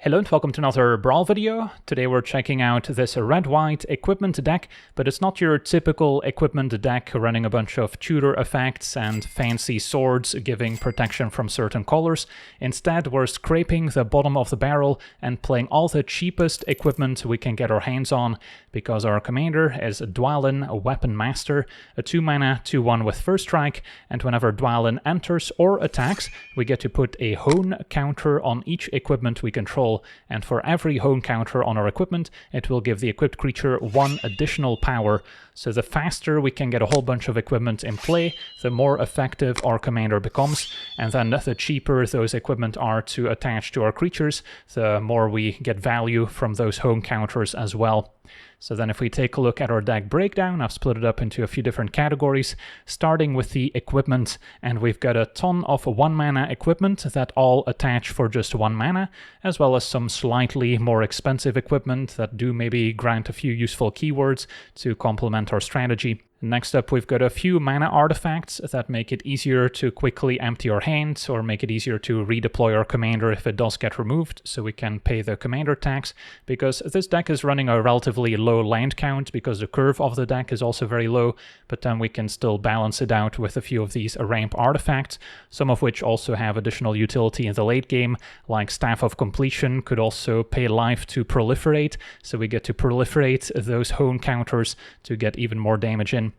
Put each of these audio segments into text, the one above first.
Hello and welcome to another Brawl video. Today we're checking out this red-white equipment deck, but it's not your typical equipment deck running a bunch of tutor effects and fancy swords giving protection from certain colors. Instead, we're scraping the bottom of the barrel and playing all the cheapest equipment we can get our hands on, because our commander is Dwalin, a Weapon Master, a 2-mana 2/1 with first strike, and whenever Dwalin enters or attacks, we get to put a hone counter on each equipment we control. And for every hone counter on our equipment, it will give the equipped creature 1 additional power. So the faster we can get a whole bunch of equipment in play, the more effective our commander becomes. And then the cheaper those equipment are to attach to our creatures, the more we get value from those hone counters as well. So then if we take a look at our deck breakdown, I've split it up into a few different categories, starting with the equipment, and we've got a ton of 1-mana equipment that all attach for just 1 mana, as well as some slightly more expensive equipment that do maybe grant a few useful keywords to complement our strategy. Next up, we've got a few mana artifacts that make it easier to quickly empty our hands or make it easiar to redeploy our commander if it does get removed, so we can pay the commander tax, because this deck is running a relatively low land count because the curve of the deck is also very low, but then we can still balance it out with a few of these ramp artifacts, some of which also have additional utility in the late game, like Staff of Completion could also pay life to proliferate, so we get to proliferate those hone counters to get even more damage in.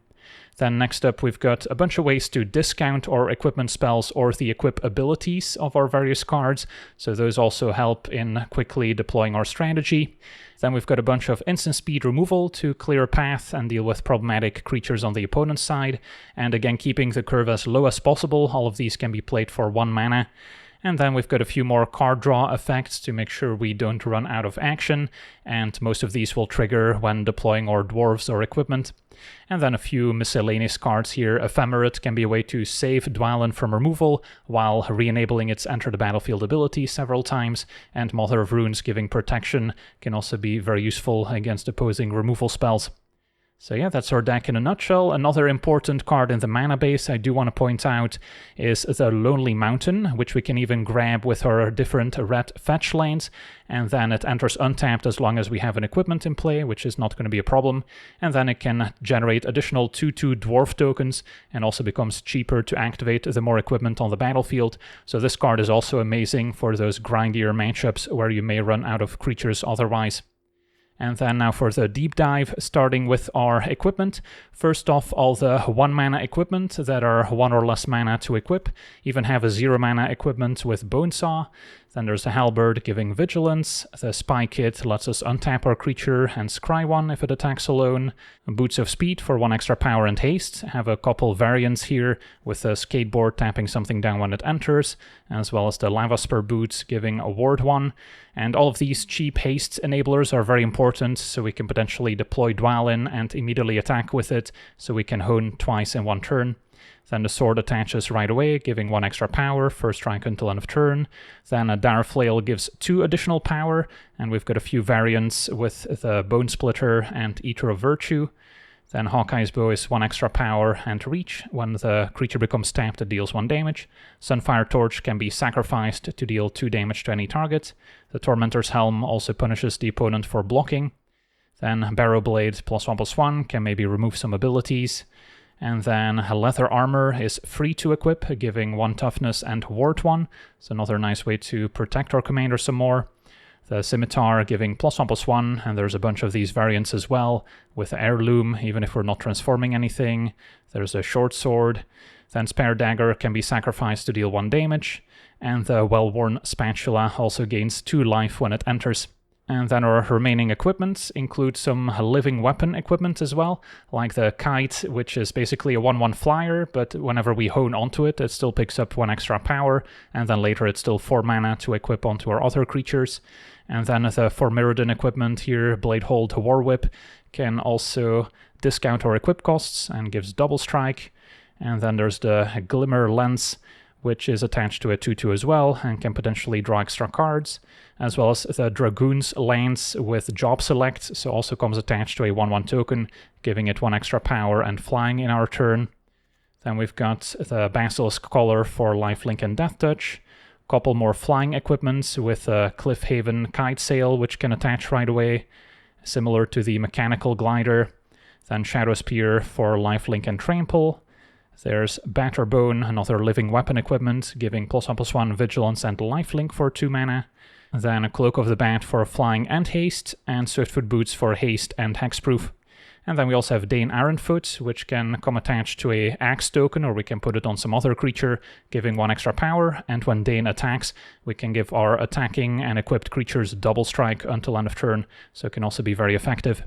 Then next up, we've got a bunch of ways to discount our equipment spells or the equip abilities of our various cards, so those also help in quickly deploying our strategy. Then we've got a bunch of instant speed removal to clear a path and deal with problematic creatures on the opponent's side, and again keeping the curve as low as possible. All of these can be played for 1 mana. And then we've got a few more card draw effects to make sure we don't run out of action, and most of these will trigger when deploying our dwarves or equipment. And then a few miscellaneous cards here. Ephemerate can be a way to save Dwalin from removal while re-enabling its Enter the Battlefield ability several times, and Mother of Runes giving protection can also be very useful against opposing removal spells. So yeah, that's our deck in a nutshell. Another important card in the mana base I do want to point out is the Lonely Mountain, which we can even grab with our different red fetch lands, and then it enters untapped as long as we have an equipment in play, which is not going to be a problem, and then it can generate additional 2/2 dwarf tokens, and also becomes cheaper to activate the more equipment on the battlefield. So this card is also amazing for those grindier matchups where you may run out of creatures otherwise. And then now for the deep dive, starting with our equipment. First off, all the 1-mana equipment that are 1 or less mana to equip even have a 0-mana equipment with Bonesaw. Then there's the Halberd giving Vigilance. The Spy Kit lets us untap our creature and scry 1 if it attacks alone. Boots of Speed for 1 extra power and haste. Have a couple variants here, with the Skateboard tapping something down when it enters, as well as the Lava Spur Boots giving a ward 1. And all of these cheap haste enablers are very important, so we can potentially deploy Dwalin and immediately attack with it, so we can hone twice in 1 turn. Then the sword attaches right away, giving 1 extra power, first strike until end of turn. Then a Dire Flail gives 2 additional power, and we've got a few variants with the Bone Splitter and Eater of Virtue. Then Hawkeye's Bow is 1 extra power and reach. When the creature becomes tapped, it deals 1 damage. Sunfire Torch can be sacrificed to deal 2 damage to any target. The Tormentor's Helm also punishes the opponent for blocking. Then Barrow Blade +1/+1 can maybe remove some abilities. And then Leather Armor is free to equip, giving 1 toughness and ward 1. It's another nice way to protect our commander some more. The Scimitar giving +1/+1, and there's a bunch of these variants as well, with the Heirloom, even if we're not transforming anything. There's a Short Sword. Then Spare Dagger can be sacrificed to deal 1 damage. And the Well-Worn Spatula also gains 2 life when it enters. And then our remaining equipment include some living weapon equipment as well, like the Kite, which is basically a 1/1 flyer, but whenever we hone onto it, it still picks up 1 extra power, and then later it's still 4 mana to equip onto our other creatures. And then the Formyrrodin equipment here, Bladehold War Whip, can also discount our equip costs and gives double strike. And then there's the Glimmer Lens, which is attached to a 2/2 as well, and can potentially draw extra cards, as well as the Dragoon's Lance with Job Select, so also comes attached to a 1/1 token, giving it 1 extra power and flying in our turn. Then we've got the Basilisk Collar for Lifelink and Death Touch, Couple more flying equipments with a Cliffhaven kite sail, which can attach right away, similar to the mechanical glider. Then Shadow Spear for lifelink and trample. There's Batterbone, another living weapon equipment, giving +1/+1 vigilance and lifelink for 2 mana. Then a Cloak of the Bat for flying and haste, and Swiftfoot Boots for haste and hexproof. And then we also have Dane Ironfoot, which can come attached to a axe token, or we can put it on some other creature, giving 1 extra power. And when Dane attacks, we can give our attacking and equipped creatures double strike until end of turn, so it can also be very effective.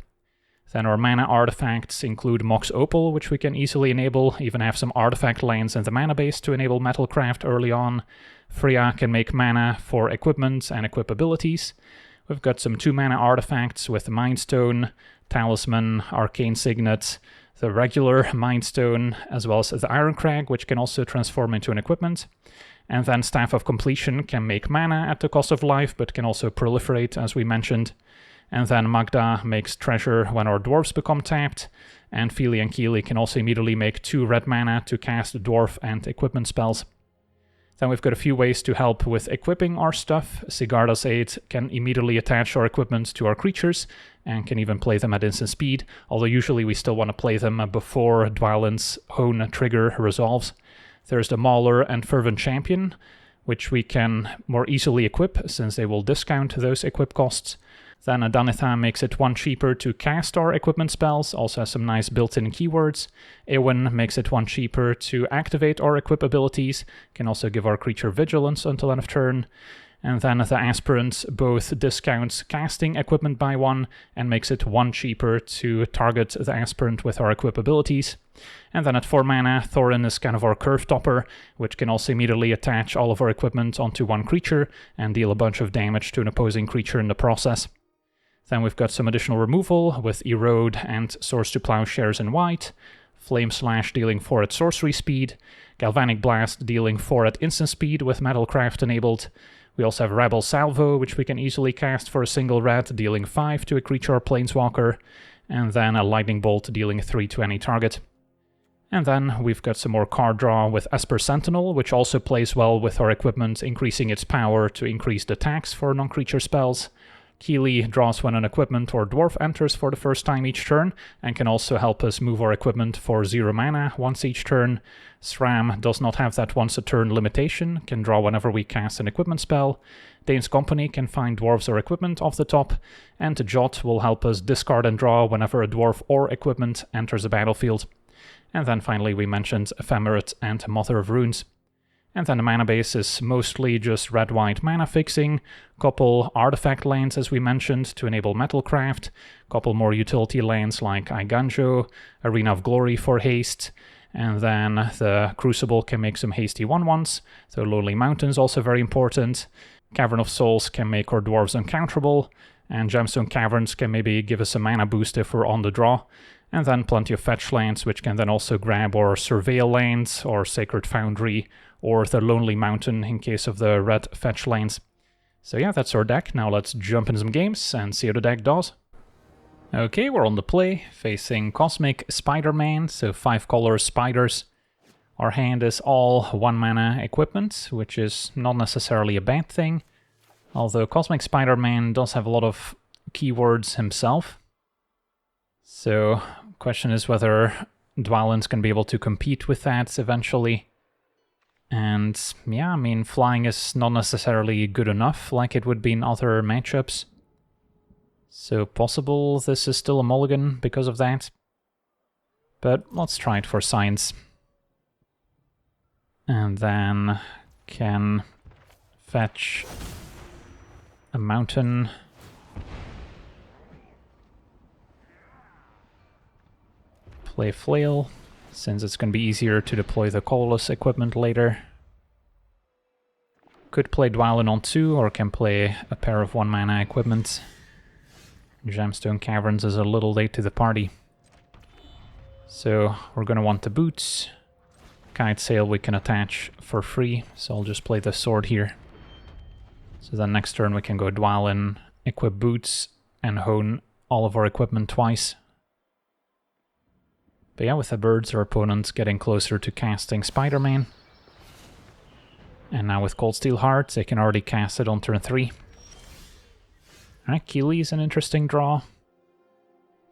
Then our mana artifacts include Mox Opal, which we can easily enable, even have some artifact lands in the mana base to enable Metalcraft early on. Freya can make mana for equipment and equip abilities. We've got some 2 mana artifacts with Mind Stone, Talisman, Arcane Signet, the regular Mind Stone, as well as the Iron Crag, which can also transform into an equipment. And then Staff of Completion can make mana at the cost of life, but can also proliferate, as we mentioned. And then Magda makes treasure when our dwarves become tapped. And Feely and Keely can also immediately make 2 red mana to cast dwarf and equipment spells. Then we've got a few ways to help with equipping our stuff. Sigarda's Aid can immediately attach our equipment to our creatures, and can even play them at instant speed, although usually we still want to play them before Dwalin's Hone trigger resolves. There's the Mauler and Fervent Champion, which we can more easily equip, since they will discount those equip costs. Then Adanitha makes it 1 cheaper to cast our equipment spells, also has some nice built-in keywords. Eowyn makes it 1 cheaper to activate our equip abilities, can also give our creature vigilance until end of turn. And then the Aspirant both discounts casting equipment by 1 and makes it 1 cheaper to target the Aspirant with our equip abilities. And then at 4 mana, Thorin is kind of our curve topper, which can also immediately attach all of our equipment onto 1 creature and deal a bunch of damage to an opposing creature in the process. Then we've got some additional removal with Erode and Swords to Plowshares in white, Flame Slash dealing 4 at sorcery speed, Galvanic Blast dealing 4 at instant speed with Metalcraft enabled. We also have Rebel Salvo, which we can easily cast for a single red, dealing 5 to a creature or planeswalker, and then a Lightning Bolt dealing 3 to any target. And then we've got some more card draw with Esper Sentinel, which also plays well with our equipment, increasing its power to increase the attacks for non-creature spells. Keely draws when an equipment or dwarf enters for the first time each turn, and can also help us move our equipment for 0 mana once each turn. Sram does not have that once a turn limitation, can draw whenever we cast an equipment spell. Dane's Company can find dwarves or equipment off the top, and Jot will help us discard and draw whenever a dwarf or equipment enters the battlefield. And then finally we mentioned Ephemerate and Mother of Runes. And then the mana base is mostly just red-white mana fixing, couple artifact lands as we mentioned to enable Metalcraft, couple more utility lands like Iganjo, Arena of Glory for haste, and then the Crucible can make some hasty 1/1s, so Lonely Mountains also very important. Cavern of Souls can make our dwarves uncounterable, and Gemstone Caverns can maybe give us a mana boost if we're on the draw. And then plenty of fetch lands, which can then also grab our Surveil lands, or Sacred Foundry, or the Lonely Mountain in case of the red fetch lands. So yeah, that's our deck. Now let's jump into some games and see how the deck does. Okay, we're on the play, facing Cosmic Spider-Man, so 5 color spiders. Our hand is all 1 mana equipment, which is not necessarily a bad thing. Although Cosmic Spider-Man does have a lot of keywords himself. So, question is whether Dwalin's can be able to compete with that eventually. And yeah, I mean, flying is not necessarily good enough like it would be in other matchups. So possible this is still a mulligan because of that. But let's try it for science. And then can fetch a mountain. Play Flail, since it's going to be easier to deploy the colorless equipment later. Could play Dwalin on 2, or can play a pair of 1 mana equipment. Gemstone Caverns is a little late to the party. So we're going to want the boots. Kite Sail we can attach for free, so I'll just play the sword here. So then next turn we can go Dwalin, equip boots, and hone all of our equipment twice. But yeah, with the birds, our opponent's getting closer to casting Spider-Man. And now with Cold Steel Heart, they can already cast it on turn 3. Alright, Keely's an interesting draw.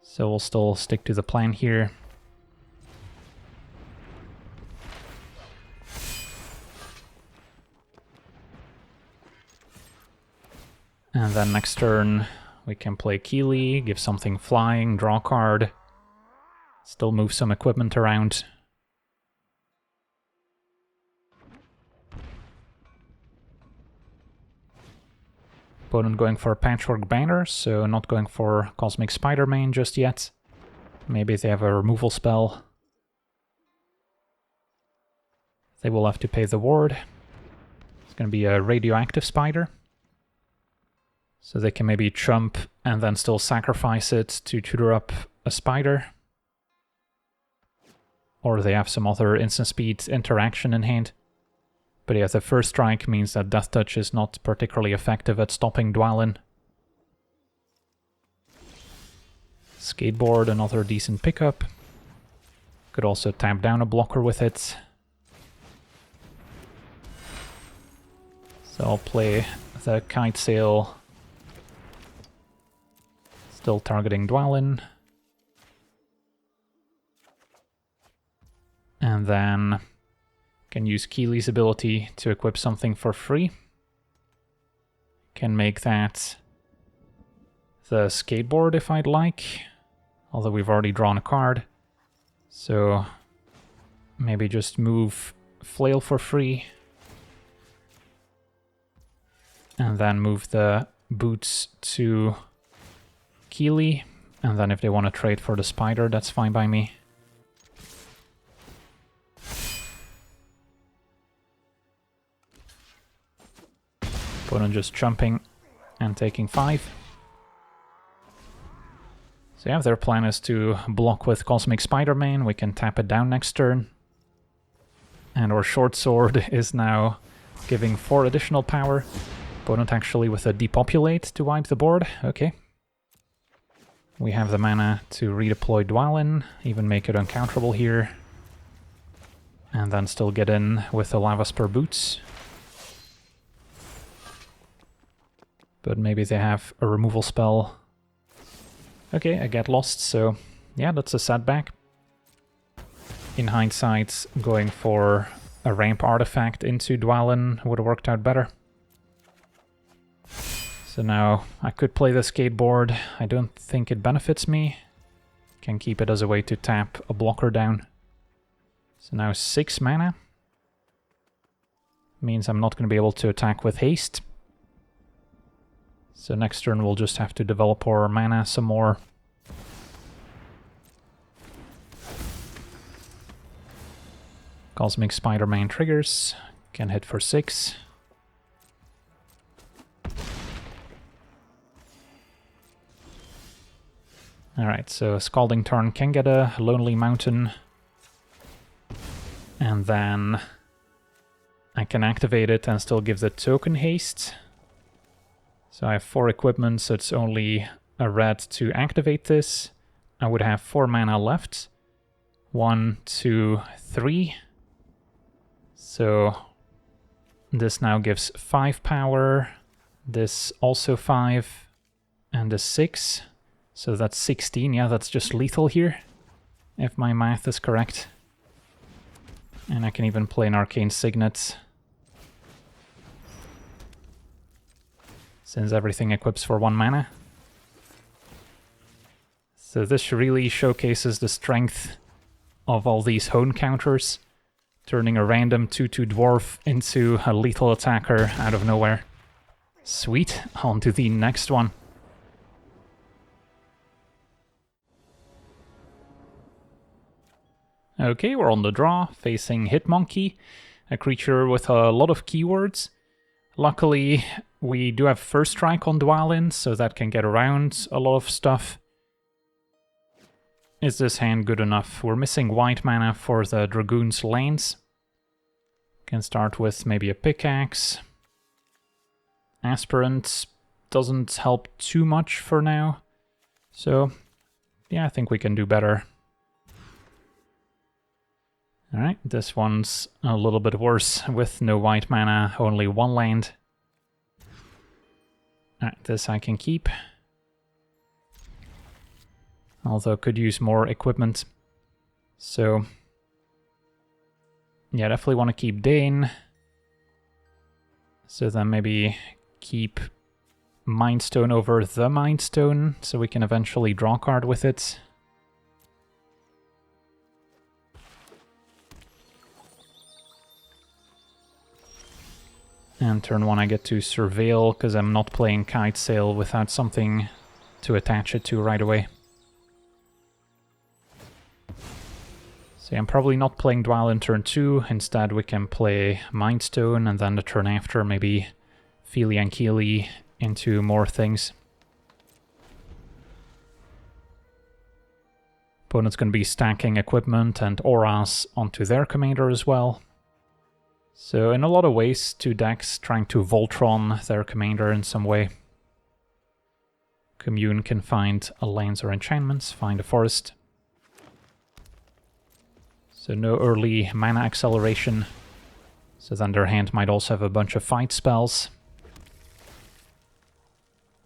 So we'll still stick to the plan here. And then next turn we can play Keely, give something flying, draw a card. Still move some equipment around. Opponent going for a Patchwork Banner, so not going for Cosmic Spider-Man just yet. Maybe they have a removal spell. They will have to pay the ward. It's going to be a Radioactive Spider. So they can maybe chump and then still sacrifice it to tutor up a spider. Or they have some other instant speed interaction in hand. But yeah, the first strike means that Death Touch is not particularly effective at stopping Dwalin. Skateboard, another decent pickup. Could also tap down a blocker with it. So I'll play the Kite Sail. Still targeting Dwalin. And then can use Keely's ability to equip something for free. Can make that the Skateboard if I'd like, although we've already drawn a card. So maybe just move Flail for free. And then move the boots to Keely. And then if they want to trade for the spider, that's fine by me. Opponent just jumping and taking 5. So yeah, their plan is to block with Cosmic Spider-Man. We can tap it down next turn. And our short sword is now giving 4 additional power. Opponent actually with a Depopulate to wipe the board. Okay. We have the mana to redeploy Dwalin, even make it uncounterable here. And then still get in with the Lava Spur boots. But maybe they have a removal spell. Okay, I get lost, so yeah, that's a setback. In hindsight, going for a ramp artifact into Dwalin would have worked out better. So now I could play the Skateboard. I don't think it benefits me. Can keep it as a way to tap a blocker down. So now 6 mana. Means I'm not going to be able to attack with haste. So next turn we'll just have to develop our mana some more. Cosmic Spider-Man triggers. Can hit for 6. Alright, so Scalding Tarn can get a Lonely Mountain. And then I can activate it and still give the token haste. So I have 4 equipment, so it's only a red to activate this. I would have 4 mana left. 1, 2, 3. So this now gives 5 power. This also 5. And a 6. So that's 16. Yeah, that's just lethal here, if my math is correct. And I can even play an Arcane Signet, since everything equips for 1 mana. So this really showcases the strength of all these hone counters, turning a random 2/2 dwarf into a lethal attacker out of nowhere. Sweet, on to the next one. Okay, we're on the draw, facing Hitmonkey, a creature with a lot of keywords. Luckily, we do have First Strike on Dwalin, so that can get around a lot of stuff. Is this hand good enough? We're missing white mana for the Dragoon's Lands. Can start with maybe a Pickaxe. Aspirant doesn't help too much for now. So, yeah, I think we can do better. Alright, this one's a little bit worse with no white mana, only one land. Alright, this I can keep. Although could use more equipment. So yeah, definitely want to keep Dane. So then maybe keep Mind Stone over the Mind Stone, so we can eventually draw a card with it. And turn 1 I get to Surveil, because I'm not playing Kite Sail without something to attach it to right away. So I'm probably not playing Dwalin turn 2, instead we can play Mind Stone, and then the turn after maybe Feely and Keely into more things. Opponent's going to be stacking equipment and auras onto their commander as well. So in a lot of ways, two decks trying to Voltron their commander in some way. Commune can find a lands or enchantments, find a forest. So no early mana acceleration. So then their hand might also have a bunch of fight spells.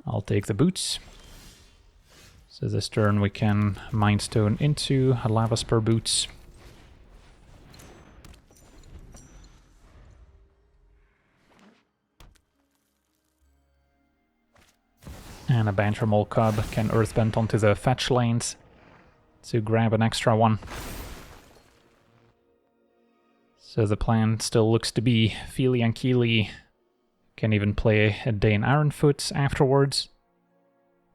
I'll take the boots. So this turn we can Mind Stone into a Lava Spur boots. And a Banter Mole Cub can Earthbend onto the fetch lanes to grab an extra one. So the plan still looks to be Feely and Keely can even play a Dane Ironfoot afterwards.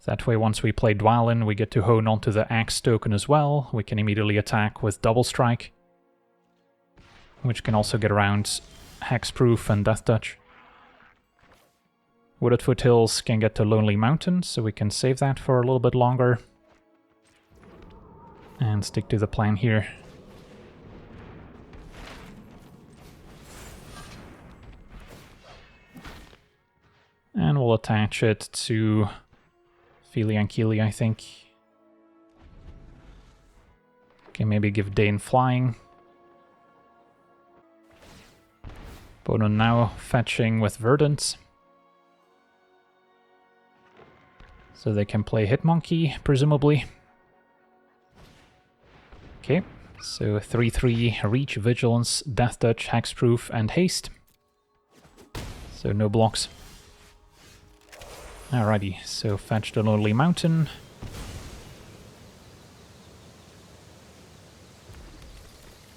That way once we play Dwalin we get to hone onto the Axe token as well. We can immediately attack with Double Strike, which can also get around Hexproof and Death Touch. Wooded Foothills can get to Lonely Mountain, so we can save that for a little bit longer. And stick to the plan here. And we'll attach it to Feely and Keely, I think. Okay, maybe give Dane flying. Opponent now fetching with Verdant. So they can play Hitmonkey, presumably. Okay, so 3/3 Reach, Vigilance, Death Touch, Hexproof, and Haste. So no blocks. Alrighty, so fetch the Lonely Mountain.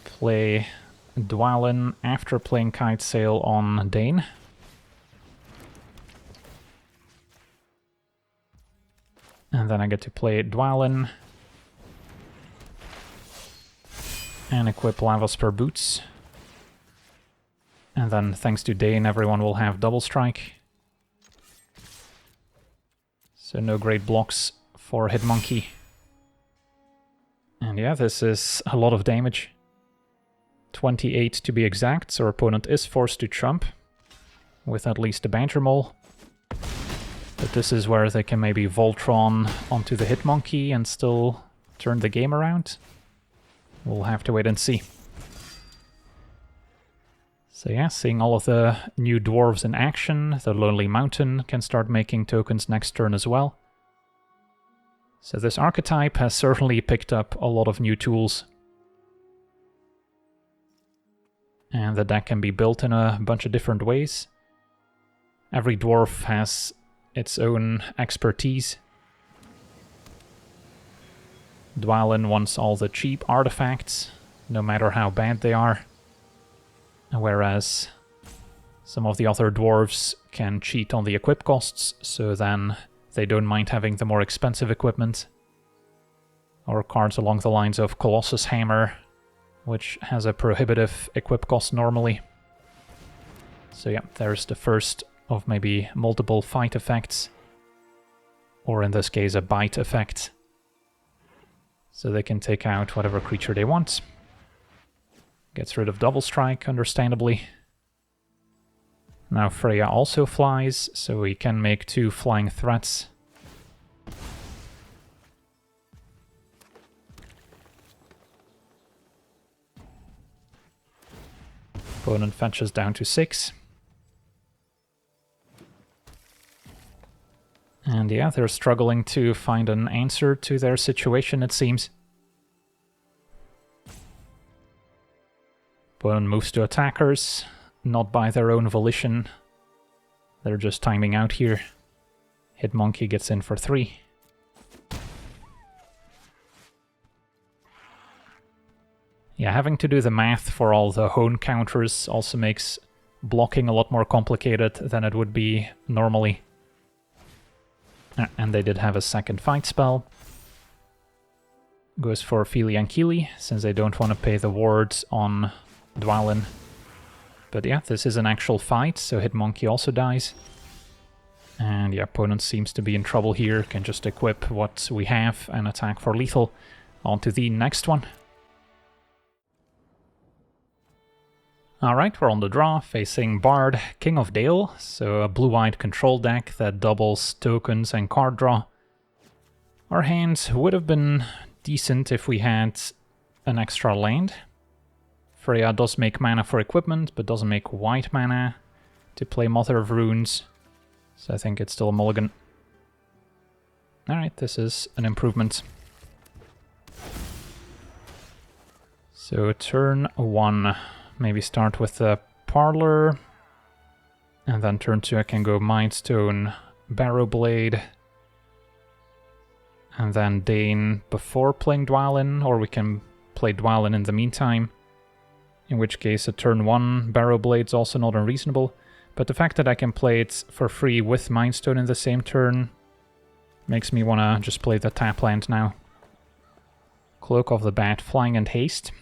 Play Dwalin after playing Kite Sail on Dane. And then I get to play Dwalin. And equip Lava Spur Boots. And then thanks to Dane everyone will have Double Strike. So no great blocks for Hitmonkey. And yeah, this is a lot of damage. 28 to be exact, so our opponent is forced to trump. With at least a Banter Mole. But this is where they can maybe Voltron onto the Hitmonkey and still turn the game around. We'll have to wait and see. So yeah, seeing all of the new dwarves in action, the Lonely Mountain can start making tokens next turn as well. So this archetype has certainly picked up a lot of new tools. And the deck can be built in a bunch of different ways. Every dwarf has its own expertise. Dwalin wants all the cheap artifacts, no matter how bad they are. Whereas some of the other dwarves can cheat on the equip costs, so then they don't mind having the more expensive equipment. Or cards along the lines of Colossus Hammer, which has a prohibitive equip cost normally. So yeah, there's the first of maybe multiple fight effects. Or in this case a bite effect. So they can take out whatever creature they want. Gets rid of Double Strike, understandably. Now Freya also flies, so we can make 2 flying threats. Opponent fetches down to 6. And yeah, they're struggling to find an answer to their situation, it seems. Opponent moves to attackers, not by their own volition. They're just timing out here. Hitmonkey gets in for 3. Yeah, having to do the math for all the hone counters also makes blocking a lot more complicated than it would be normally. And they did have a second fight spell. Goes for Fili and Kili, since they don't want to pay the wards on Dwalin. But yeah, this is an actual fight, so Hitmonkey also dies. And the opponent seems to be in trouble here, can just equip what we have and attack for lethal. On to the next one. Alright, we're on the draw, facing Bard, King of Dale, so a blue-white control deck that doubles tokens and card draw. Our hands would have been decent if we had an extra land. Freya does make mana for equipment, but doesn't make white mana to play Mother of Runes, so I think it's still a mulligan. Alright, this is an improvement. So turn 1. Maybe start with the Parlor, and then turn 2 I can go Mindstone, Barrowblade, and then Dane before playing Dwalin, or we can play Dwalin in the meantime, in which case a turn 1 Barrowblade's also not unreasonable, but the fact that I can play it for free with Mindstone in the same turn makes me want to just play the tap land now. Cloak of the Bat, Flying and Haste.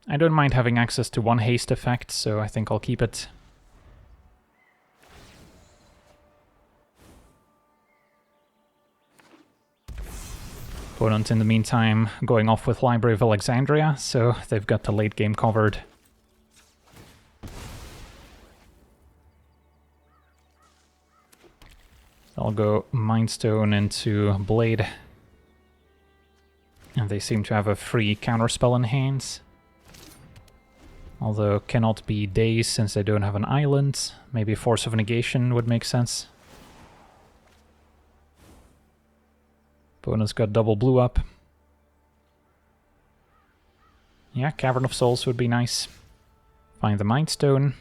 I don't mind having access to 1 haste effect, so I think I'll keep it. Opponent in the meantime going off with Library of Alexandria, so they've got the late game covered. I'll go Mindstone into Blade. And they seem to have a free counterspell in hand. Although cannot be Daze since they don't have an island. Maybe Force of Negation would make sense. Opponent's got double blue up. Yeah, Cavern of Souls would be nice. Find the Mindstone.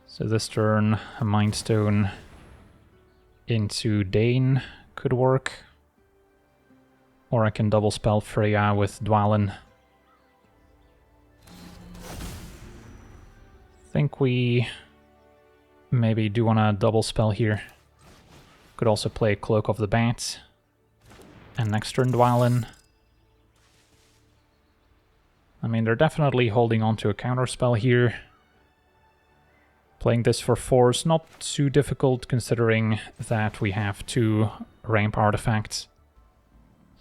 So this turn, a Mindstone into Dane could work. Or I can double spell Freya with Dwalin. I think we maybe do want to double spell here. Could also play Cloak of the Bat. And next turn Dwalin. I mean, they're definitely holding on to a counterspell here. Playing this for 4 is not too difficult considering that we have 2 ramp artifacts.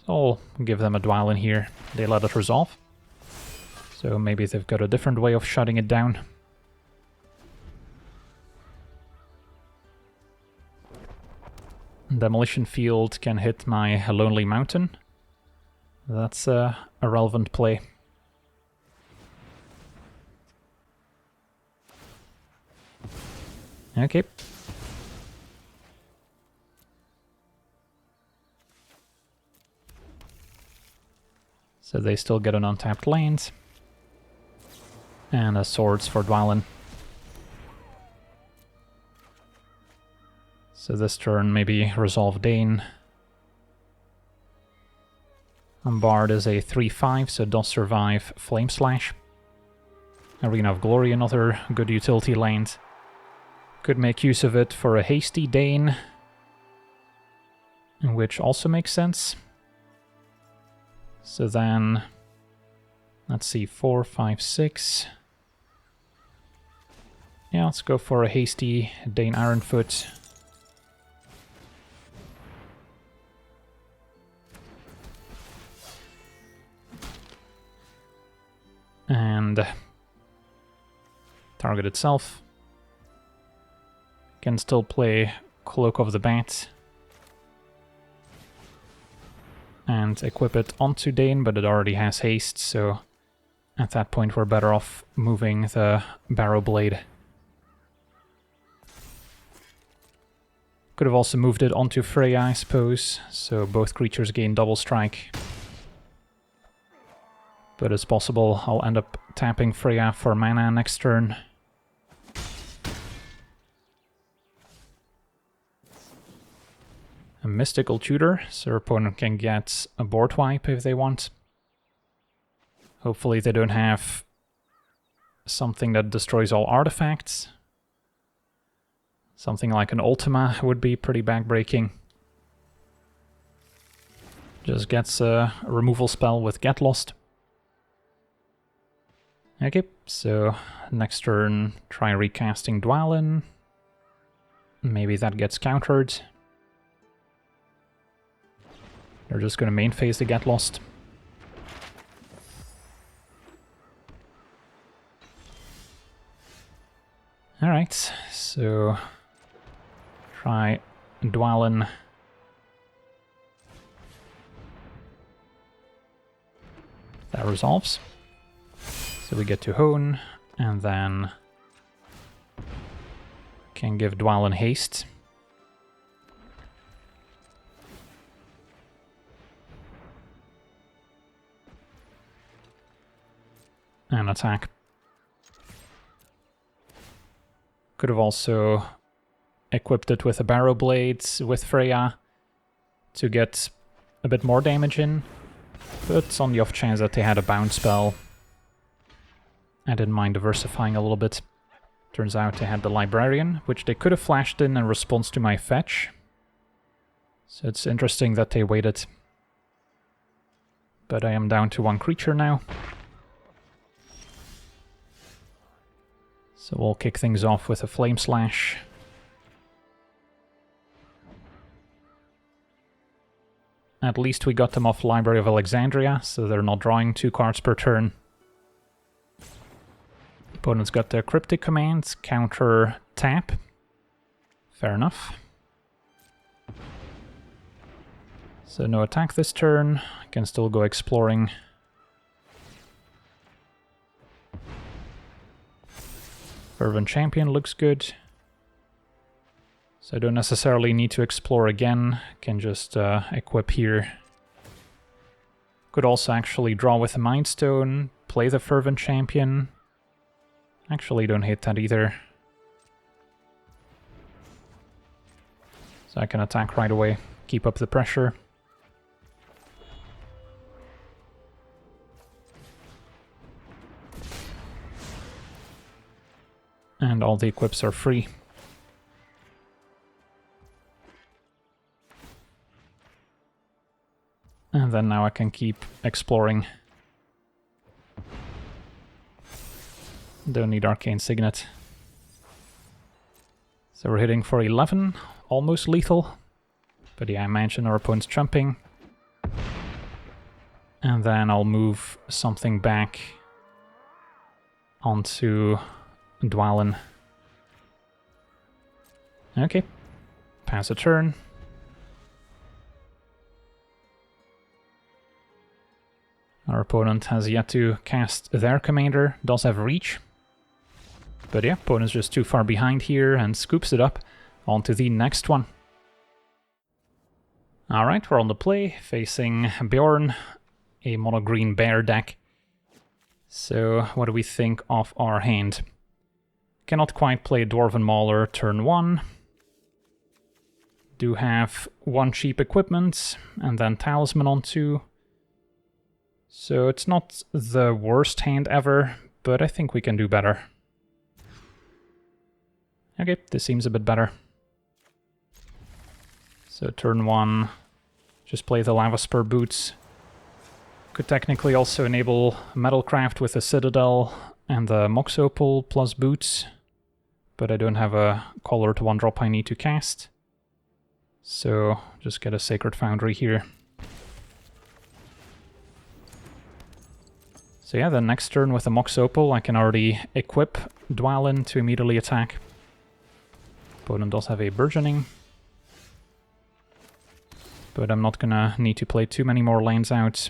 So I'll give them a Dwalin here. They let it resolve. So maybe they've got a different way of shutting it down. Demolition Field can hit my Lonely Mountain. That's a relevant play. Okay. So they still get an untapped land. And a Swords for Dwalin. So this turn maybe resolve Dane. And Bard is a 3/5, so does survive Flame Slash. Arena of Glory, another good utility land. Could make use of it for a hasty Dane, which also makes sense. So then, let's see, 4, 5, 6. Yeah, let's go for a hasty Dane Ironfoot. And target itself. Can still play Cloak of the Bat. And equip it onto Dane, but it already has haste, so At that point, we're better off moving the Barrow Blade. Could have also moved it onto Freya, I suppose, so both creatures gain double strike. But it's possible I'll end up tapping Freya for mana next turn. A Mystical Tutor, so our opponent can get a board wipe if they want. Hopefully they don't have something that destroys all artifacts. Something like an Ultima would be pretty backbreaking. Just gets a removal spell with Get Lost. Okay, so next turn try recasting Dwalin. Maybe that gets countered. They're just gonna main phase the Get Lost. Alright, so try Dwalin. That resolves. So we get to Hone, and then can give Dwalin haste. And attack. Could have also equipped it with a Barrow Blade with Freya to get a bit more damage in, but on the off chance that they had a bounce spell, I didn't mind diversifying a little bit. Turns out they had the Librarian, which they could have flashed in response to my fetch. So it's interesting that they waited. But I am down to one creature now. So we'll kick things off with a Flame Slash. At least we got them off Library of Alexandria, so they're not drawing 2 cards per turn. Opponent's got their Cryptic commands, counter tap. Fair enough. So no attack this turn, I can still go exploring. Fervent Champion looks good. So I don't necessarily need to explore again, can just equip here. Could also actually draw with the Mind Stone, play the Fervent Champion. Actually don't hate that either. So I can attack right away, keep up the pressure. And all the equips are free. And then now I can keep exploring. Don't need Arcane Signet. So we're hitting for 11, almost lethal. But yeah, I mentioned our opponent's jumping. And then I'll move something back onto Dwalin. Okay, pass a turn. Our opponent has yet to cast their commander, does have reach. But yeah, opponent's just too far behind here and scoops it up onto the next one. Alright, we're on the play, facing Beorn, a mono-green bear deck. So what do we think of our hand? Cannot quite play Dwarven Mauler turn 1. Do have 1 cheap equipment, and then Talisman on 2. So it's not the worst hand ever, but I think we can do better. Okay, this seems a bit better. So turn 1, just play the Lava Spur Boots. Could technically also enable Metalcraft with a Citadel and the Mox Opal plus Boots, but I don't have a colored 1-drop I need to cast. So just get a Sacred Foundry here. So yeah, the next turn with the Mox Opal I can already equip Dwalin to immediately attack. Opponent does have a Burgeoning, but I'm not gonna need to play too many more lands out.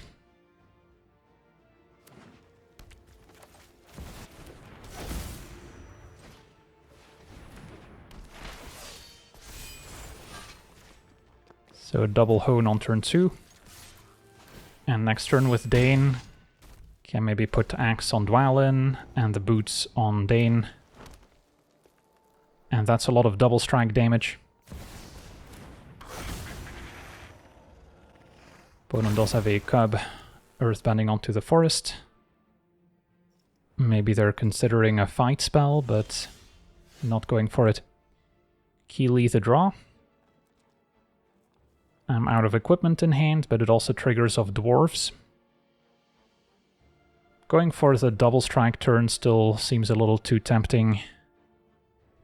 So double Hone on turn 2. And next turn with Dane, can maybe put Axe on Dwalin and the boots on Dane. And that's a lot of double strike damage. Opponent does have a cub earthbending onto the forest. Maybe they're considering a fight spell, but not going for it. Keely the draw. I'm out of equipment in hand, but it also triggers off dwarves. Going for the double strike turn still seems a little too tempting.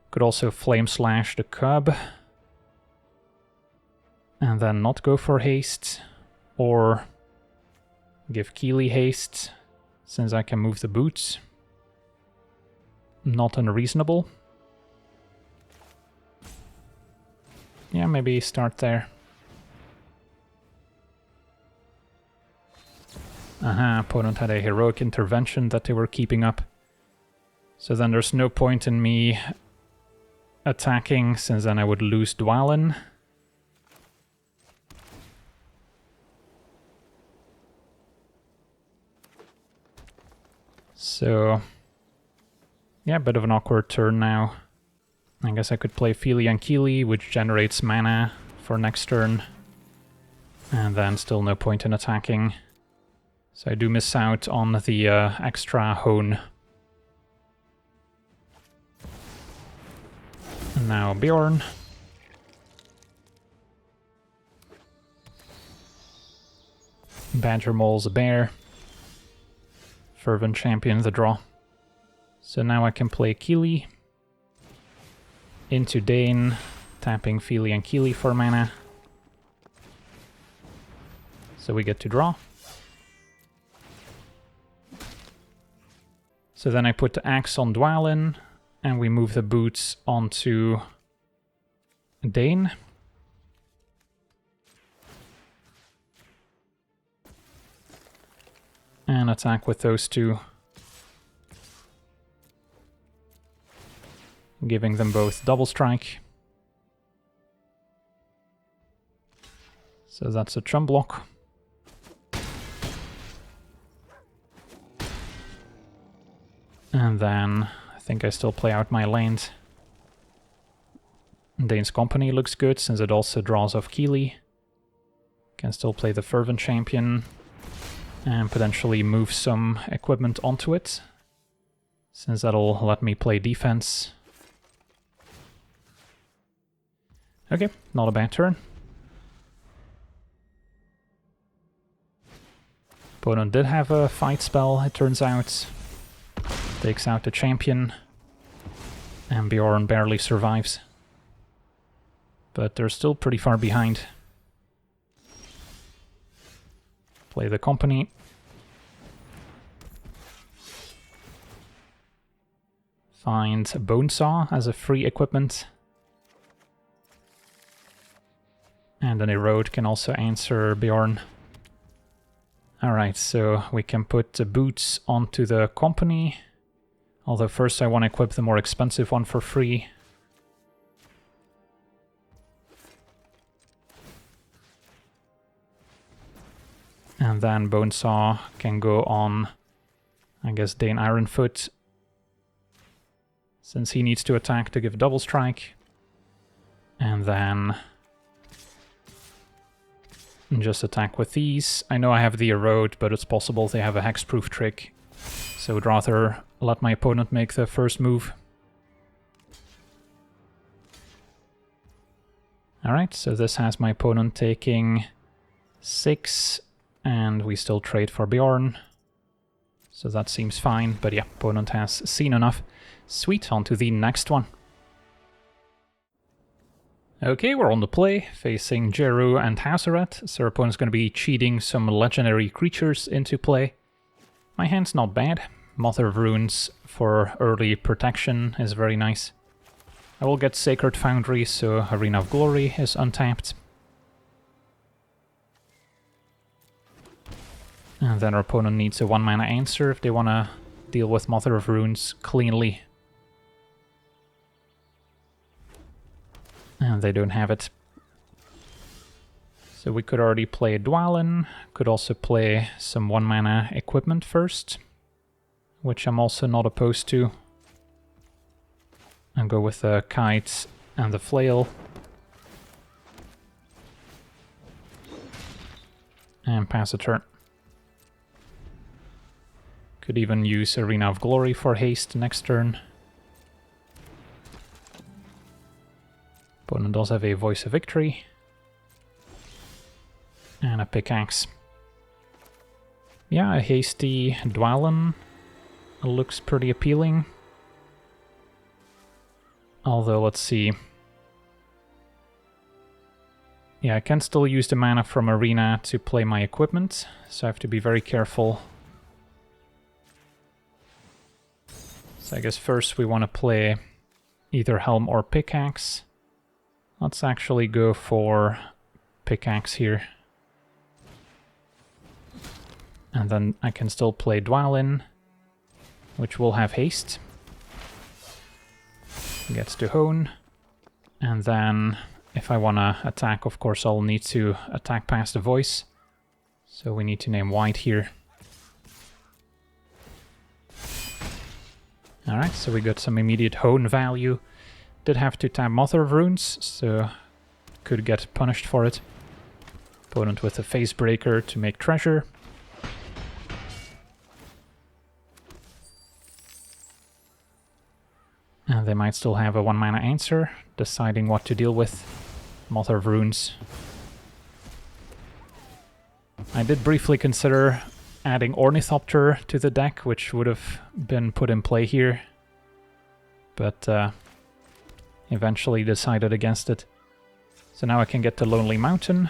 Could also flame slash the cub. And then not go for haste. Or give Keely haste, since I can move the boots. Not unreasonable. Yeah, maybe start there. Opponent had a heroic intervention that they were keeping up. So then there's no point in me attacking, since then I would lose Dwalin. So, yeah, a bit of an awkward turn now. I guess I could play Feely and Keely, which generates mana for next turn. And then still no point in attacking. So I do miss out on the extra Hone. And now Beorn. Badger Mole's a bear. Fervent Champion the draw. So now I can play Keely into Dane, tapping Feely and Keely for mana. So we get to draw. So then I put the axe on Dwalin, and we move the boots onto Dane. And attack with those two. Giving them both double strike. So that's a chum block. And then I think I still play out my lanes. Dane's Company looks good since it also draws off Keely. Can still play the Fervent Champion and potentially move some equipment onto it, since that'll let me play defense. Okay, not a bad turn. Opponent did have a fight spell, it turns out. Takes out the champion, and Beorn barely survives. But they're still pretty far behind. Play the Company. Find Bonesaw as a free equipment. And an Erode can also answer Beorn. Alright, so we can put the boots onto the Company. Although first I want to equip the more expensive one for free. And then Bonesaw can go on, I guess, Dane Ironfoot, since he needs to attack to give double strike. And then just attack with these. I know I have the Erode, but it's possible they have a hexproof trick. So I'd rather let my opponent make the first move. Alright, so this has my opponent taking 6, and we still trade for Beorn. So that seems fine, but yeah, opponent has seen enough. Sweet, on to the next one. Okay, we're on the play, facing Djeru and Hazoret, so our opponent's going to be cheating some legendary creatures into play. My hand's not bad. Mother of Runes for early protection is very nice. I will get Sacred Foundry, so Arena of Glory is untapped. And then our opponent needs a 1-mana answer if they want to deal with Mother of Runes cleanly. And they don't have it. So we could already play Dwalin, could also play some 1-mana equipment first, which I'm also not opposed to. And go with the Kite and the Flail. And pass a turn. Could even use Arena of Glory for haste next turn. Opponent does have a Voice of Victory. And a Pickaxe. Yeah, a hasty Dwalin looks pretty appealing. Although, let's see. Yeah, I can still use the mana from Arena to play my equipment, so I have to be very careful. So I guess first we want to play either Helm or Pickaxe. Let's actually go for Pickaxe here. And then I can still play Dwalin, which will have haste. Gets to Hone. And then if I want to attack, of course, I'll need to attack past the Voice. So we need to name white here. Alright, so we got some immediate Hone value. Did have to tap Mother of Runes, so could get punished for it. Opponent with a Facebreaker to make treasure. And they might still have a 1-mana answer, deciding what to deal with. Mother of Runes. I did briefly consider adding Ornithopter to the deck, which would have been put in play here. But eventually decided against it. So now I can get to Lonely Mountain.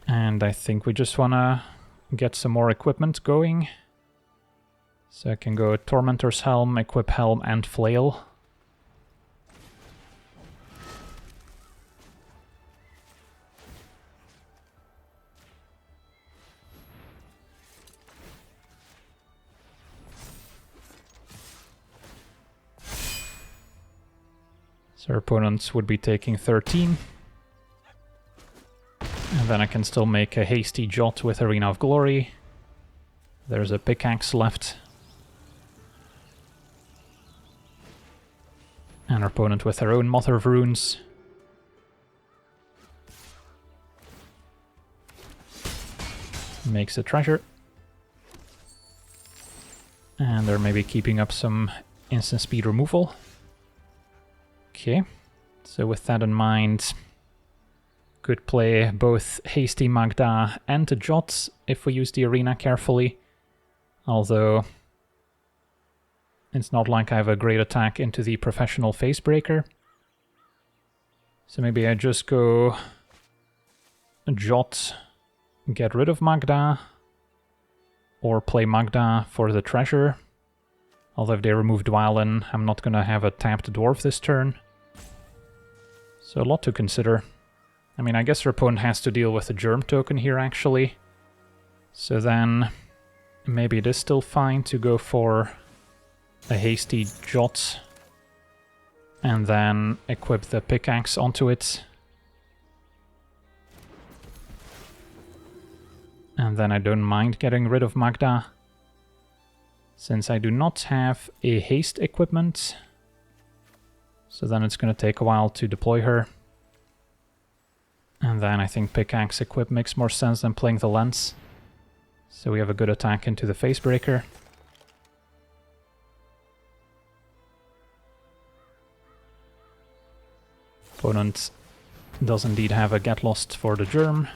And I think we just want to get some more equipment going. So I can go Tormentor's Helm, equip Helm and Flail. So our opponents would be taking 13. And then I can still make a hasty Jot with Arena of Glory. There's a Pickaxe left. And our opponent with their own Mother of Runes. Makes a treasure. And they're maybe keeping up some instant speed removal. Okay, so with that in mind, could play both Hasty Magda and the Jots if we use the Arena carefully. Although it's not like I have a great attack into the Professional Facebreaker. So maybe I just go Jot, get rid of Magda, or play Magda for the treasure. Although if they remove Dwalin, I'm not going to have a tapped Dwarf this turn. So a lot to consider. I mean, I guess our opponent has to deal with a Germ token here, actually. So then maybe it is still fine to go for a hasty Jot and then equip the Pickaxe onto it. And then I don't mind getting rid of Magda, since I do not have a haste equipment. So then it's going to take a while to deploy her. And then I think Pickaxe equip makes more sense than playing the Lens. So we have a good attack into the Facebreaker. Opponent does indeed have a Get Lost for the Germ.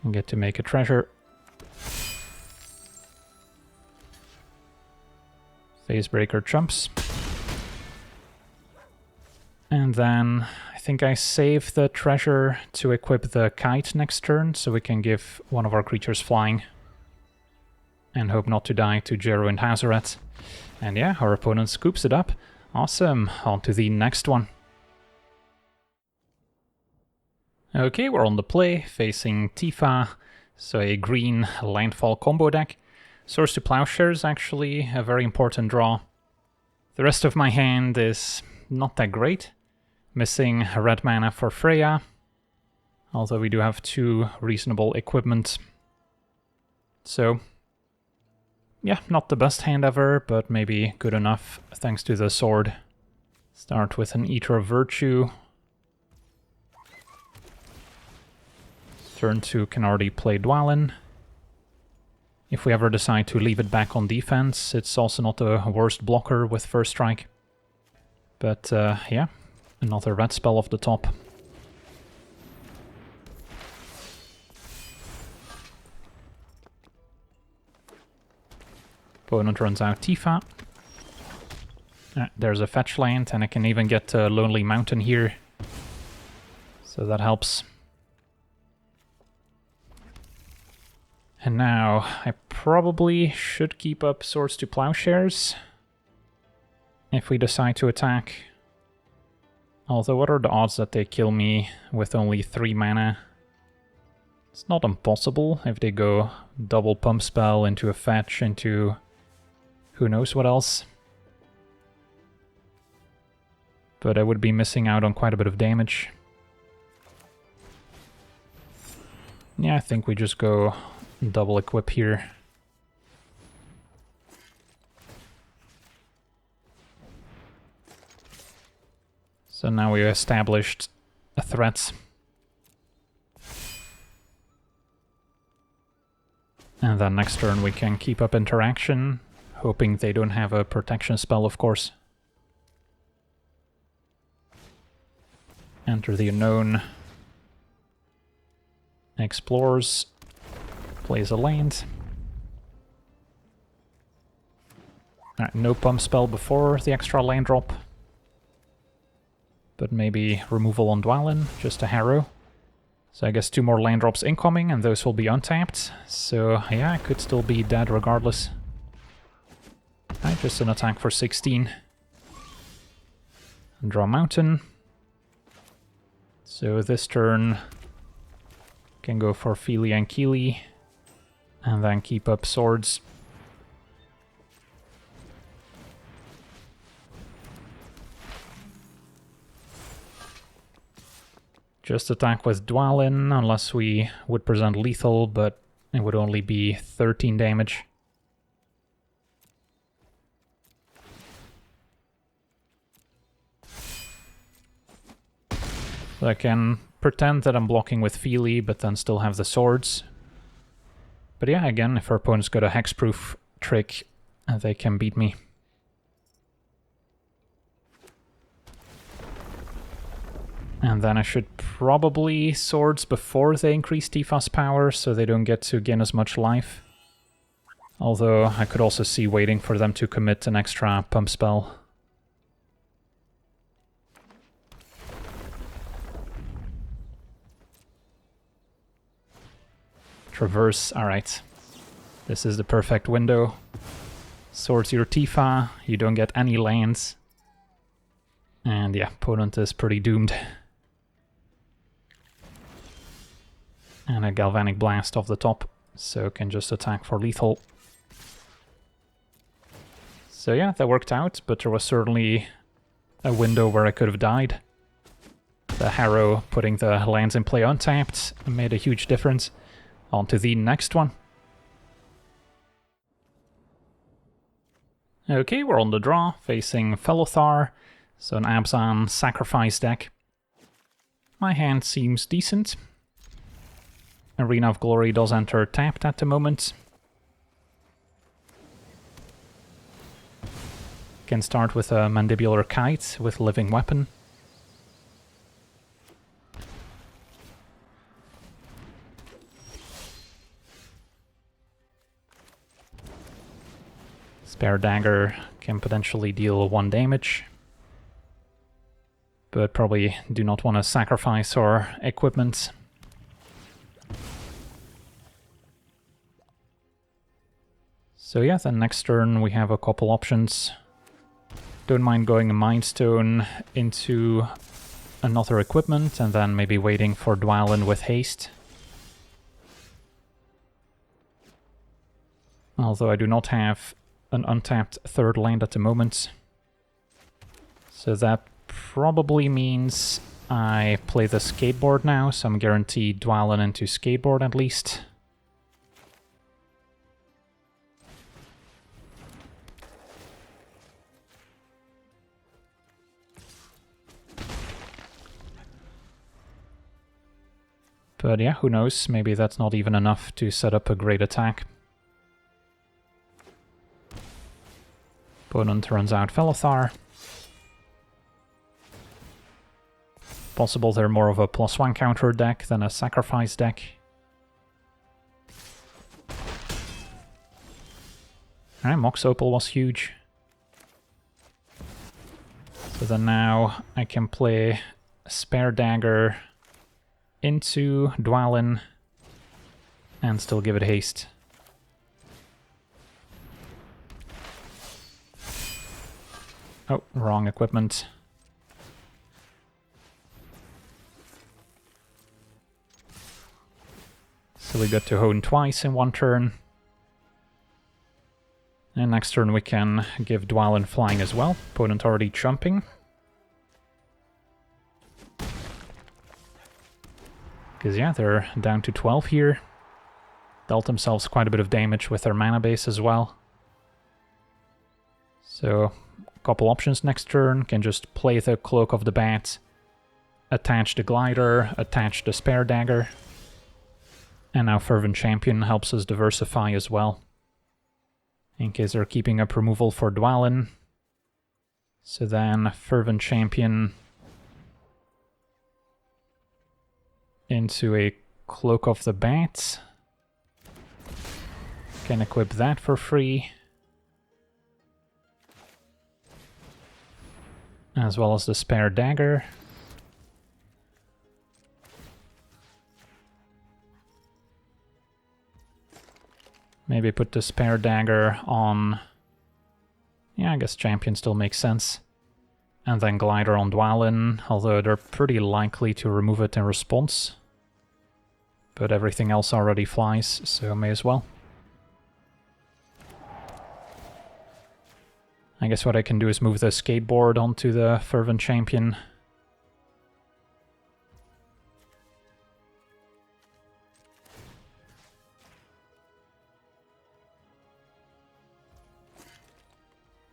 And get to make a treasure. Facebreaker chumps. And then I think I save the treasure to equip the Kite next turn, so we can give one of our creatures flying. And hope not to die to Djeru and Hazoret. And yeah, our opponent scoops it up. Awesome, on to the next one. Okay, we're on the play, facing Tifa, so a green landfall combo deck. Source to Plowshare is actually a very important draw. The rest of my hand is not that great. Missing red mana for Freya, although we do have 2 reasonable equipment. So, yeah, not the best hand ever, but maybe good enough thanks to the sword. Start with an Eater of Virtue. Turn 2 can already play Dwalin. If we ever decide to leave it back on defense, it's also not the worst blocker with First Strike. But yeah, another red spell off the top. Opponent runs out Tifa. There's a fetch land, and I can even get Lonely Mountain here. So that helps. And now, I probably should keep up Swords to Plowshares if we decide to attack. Although, what are the odds that they kill me with only 3 mana? It's not impossible if they go double pump spell into a fetch, into who knows what else. But I would be missing out on quite a bit of damage. Yeah, I think we just go double equip here. So now we established a threat. And then next turn we can keep up interaction, hoping they don't have a protection spell, of course. Enter the Unknown. Explores. Plays a land. No pump spell before the extra land drop. But maybe removal on Dwalin, just a Harrow. So I guess 2 more land drops incoming, and those will be untapped. So yeah, I could still be dead regardless. Just an attack for 16. And draw Mountain. So this turn can go for Feely and Keely. And then keep up Swords. Just attack with Dwalin, unless we would present lethal, but it would only be 13 damage. So I can pretend that I'm blocking with Feely, but then still have the swords. But yeah, again, if our opponent's got a hexproof trick, they can beat me. And then I should probably swords before they increase Tifa's power, so they don't get to gain as much life. Although I could also see waiting for them to commit an extra pump spell. Traverse, alright. This is the perfect window. Swords your Tifa, you don't get any lands. And yeah, opponent is pretty doomed. And a Galvanic Blast off the top, so can just attack for lethal. So yeah, that worked out, but there was certainly a window where I could have died. The Harrow putting the lands in play untapped made a huge difference. On to the next one. Okay, we're on the draw, facing Felothar, so an Abzan sacrifice deck. My hand seems decent. Arena of Glory does enter tapped at the moment. Can start with a Mandibular Kite with Living Weapon. Spare Dagger can potentially deal 1 damage. But probably do not want to sacrifice our equipment. So yeah, then next turn we have a couple options. Don't mind going a Mind Stone into another equipment and then maybe waiting for Dwalin with haste. Although I do not have an untapped third land at the moment. So that probably means I play the skateboard now, so I'm guaranteed Dwalin into skateboard at least. But yeah, who knows, maybe that's not even enough to set up a great attack. Opponent runs out Felothar. Possible they're more of a +1 counter deck than a sacrifice deck. Alright, Mox Opal was huge. So then now I can play Spare Dagger into Dwalin and still give it haste. Oh, wrong equipment. So we got to hone twice in one turn. And next turn we can give Dwalin flying as well. Opponent already jumping. Because yeah, they're down to 12 here. Dealt themselves quite a bit of damage with their mana base as well. So, a couple options next turn. Can just play the Cloak of the Bat, attach the Glider, attach the Spare Dagger. And now Fervent Champion helps us diversify as well. In case they're keeping up removal for Dwalin. So then Fervent Champion into a Cloak of the Bat. Can equip that for free. As well as the Spare Dagger. Maybe put the Spare Dagger on... Yeah, I guess Champion still makes sense. And then Glider on Dwalin, although they're pretty likely to remove it in response. But everything else already flies, so may as well. I guess what I can do is move the skateboard onto the Fervent Champion.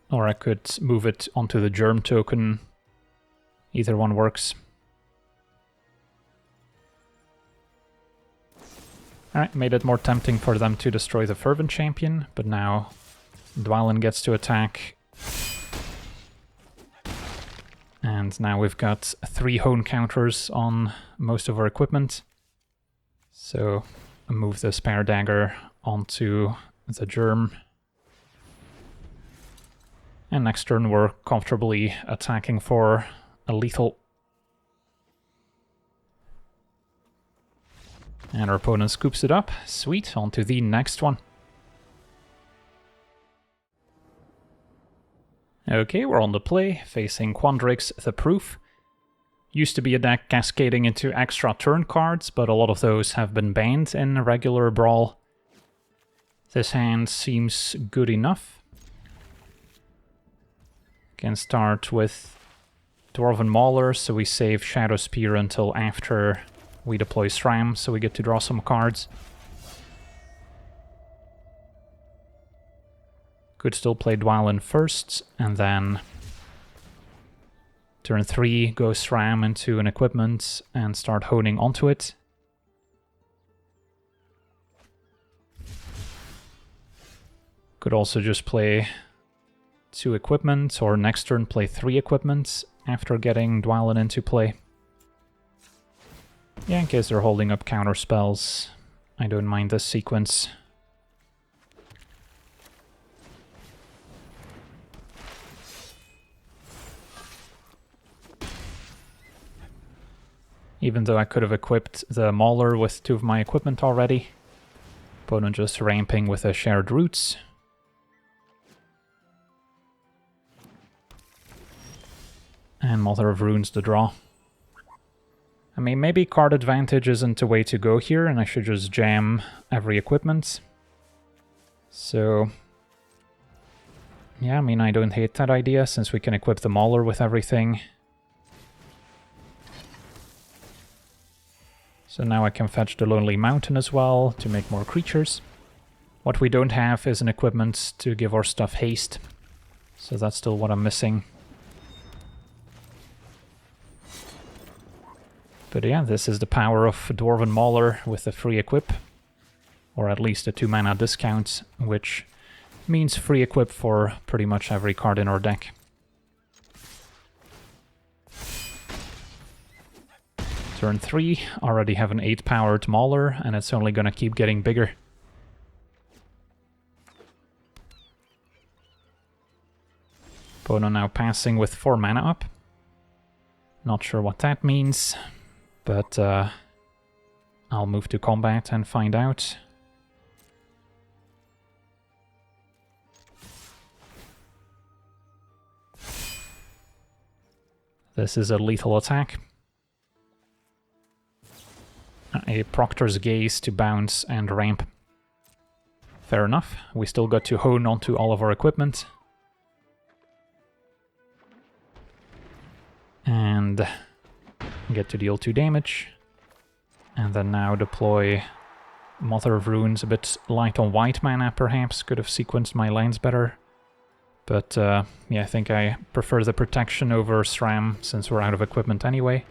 Or I could move it onto the Germ token. Either one works. Alright, made it more tempting for them to destroy the Fervent Champion, but now Dwalin gets to attack. And now we've got 3 hone counters on most of our equipment. So move the Spare Dagger onto the Germ. And next turn we're comfortably attacking for a lethal. And our opponent scoops it up. Sweet, on to the next one. Okay, we're on the play, facing Quandrix the Proof. Used to be a deck cascading into extra turn cards, but a lot of those have been banned in regular Brawl. This hand seems good enough. Can start with Dwarven Mauler, so we save Shadow Spear until after we deploy SRAM, so we get to draw some cards. Could still play Dwalin first, and then turn 3, go SRAM into an equipment and start honing onto it. Could also just play 2 equipment, or next turn play 3 equipment after getting Dwalin into play. Yeah, in case they're holding up counter spells, I don't mind this sequence. Even though I could have equipped the Mauler with 2 of my equipment already. Opponent just ramping with a Shared Roots. And Mother of Runes to draw. I mean, maybe card advantage isn't the way to go here, and I should just jam every equipment. So, Yeah, I mean, I don't hate that idea, since we can equip the Mauler with everything. So now I can fetch the Lonely Mountain as well, to make more creatures. What we don't have is an equipment to give our stuff haste. So that's still what I'm missing. But yeah, this is the power of Dwarven Mauler with a free equip. Or at least a 2-mana discount, which means free equip for pretty much every card in our deck. Turn 3, already have an 8-powered Mauler, and it's only gonna keep getting bigger. Opponent now passing with 4 mana up. Not sure what that means, but I'll move to combat and find out. This is a lethal attack. A Proctor's Gaze to bounce and ramp. Fair enough. We still got to hone onto all of our equipment. And get to deal 2 damage. And then now deploy Mother of Runes, a bit light on white mana perhaps. Could have sequenced my lands better. But yeah, I think I prefer the protection over SRAM since we're out of equipment anyway.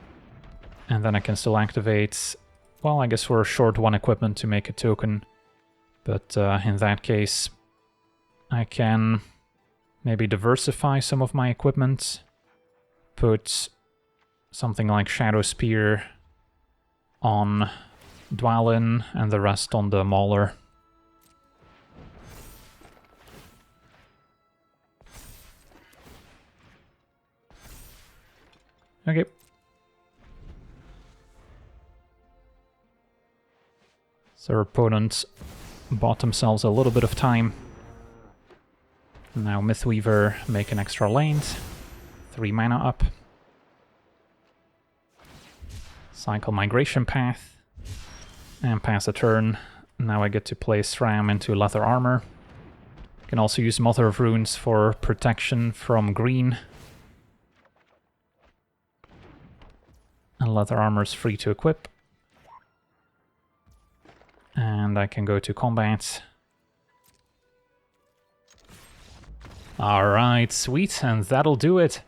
And then I can still activate... Well, I guess we're short 1 equipment to make a token, but in that case I can maybe diversify some of my equipment, put something like Shadow Spear on Dwalin and the rest on the Mauler. Okay. So our opponents bought themselves a little bit of time. Now Mythweaver make an extra land. 3 mana up. Cycle Migration Path. And pass a turn. Now I get to play SRAM into Leather Armor. Can also use Mother of Runes for protection from green. And Leather Armor is free to equip. And I can go to combat. Alright, sweet, and that'll do it.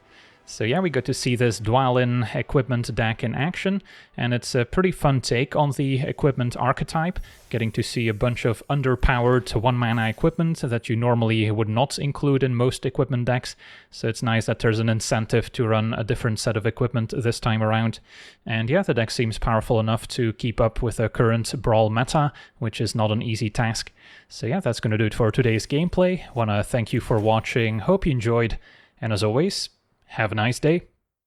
So yeah, we got to see this Dwalin equipment deck in action, and it's a pretty fun take on the equipment archetype, getting to see a bunch of underpowered 1-mana equipment that you normally would not include in most equipment decks, so it's nice that there's an incentive to run a different set of equipment this time around. And yeah, the deck seems powerful enough to keep up with the current Brawl meta, which is not an easy task. So yeah, that's going to do it for today's gameplay. Want to thank you for watching, hope you enjoyed, and as always, have a nice day.